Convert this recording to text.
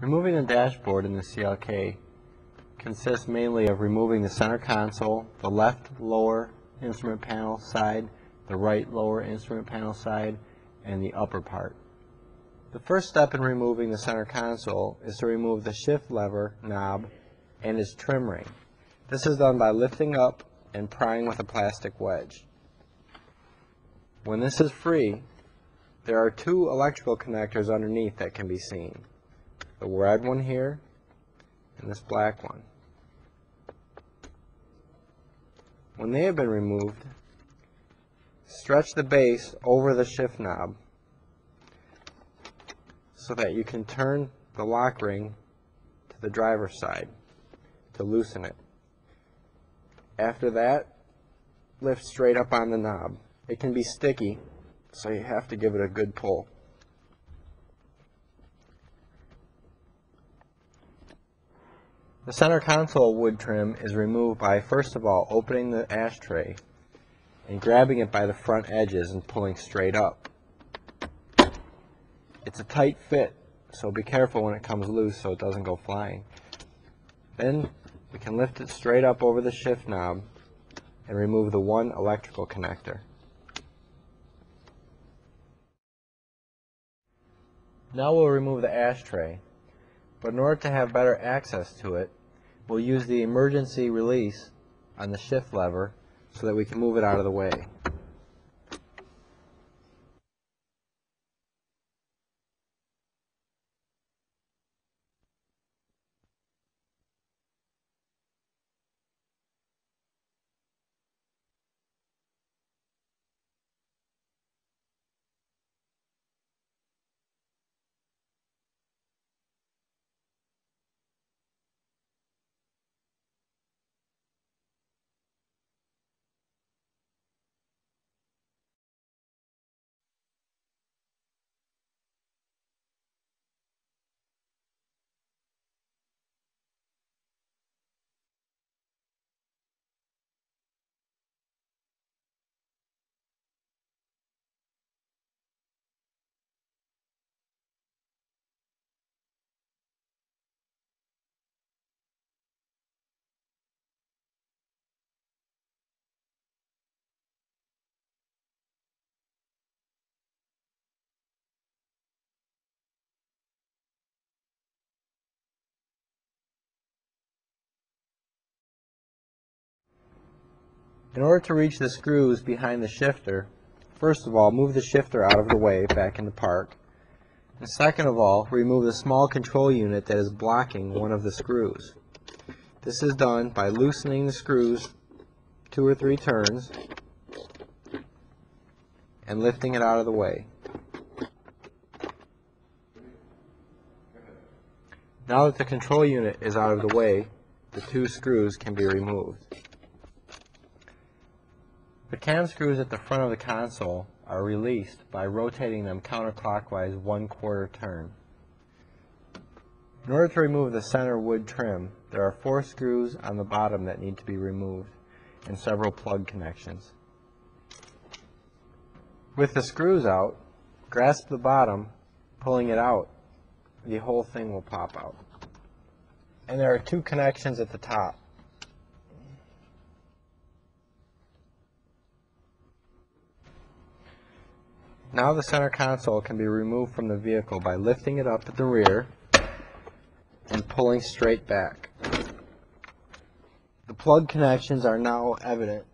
Removing the dashboard in the CLK consists mainly of removing the center console, the left lower instrument panel side, the right lower instrument panel side, and the upper part. The first step in removing the center console is to remove the shift lever knob and its trim ring. This is done by lifting up and prying with a plastic wedge. When this is free, there are two electrical connectors underneath that can be seen. The red one here and this black one. When they have been removed, stretch the base over the shift knob so that you can turn the lock ring to the driver's side to loosen it. After that, lift straight up on the knob. It can be sticky, so you have to give it a good pull. The center console wood trim is removed by, first of all, opening the ashtray and grabbing it by the front edges and pulling straight up. It's a tight fit, so be careful when it comes loose so it doesn't go flying. Then we can lift it straight up over the shift knob and remove the one electrical connector. Now we'll remove the ashtray, but in order to have better access to it, we'll use the emergency release on the shift lever so that we can move it out of the way. In order to reach the screws behind the shifter, first of all, move the shifter out of the way back into park. And second of all, remove the small control unit that is blocking one of the screws. This is done by loosening the screws 2 or 3 turns and lifting it out of the way. Now that the control unit is out of the way, the 2 screws can be removed. The cam screws at the front of the console are released by rotating them counterclockwise 1/4 turn. In order to remove the center wood trim, there are 4 screws on the bottom that need to be removed and several plug connections. With the screws out, grasp the bottom, pulling it out, the whole thing will pop out. And there are 2 connections at the top. Now the center console can be removed from the vehicle by lifting it up at the rear and pulling straight back. The plug connections are now evident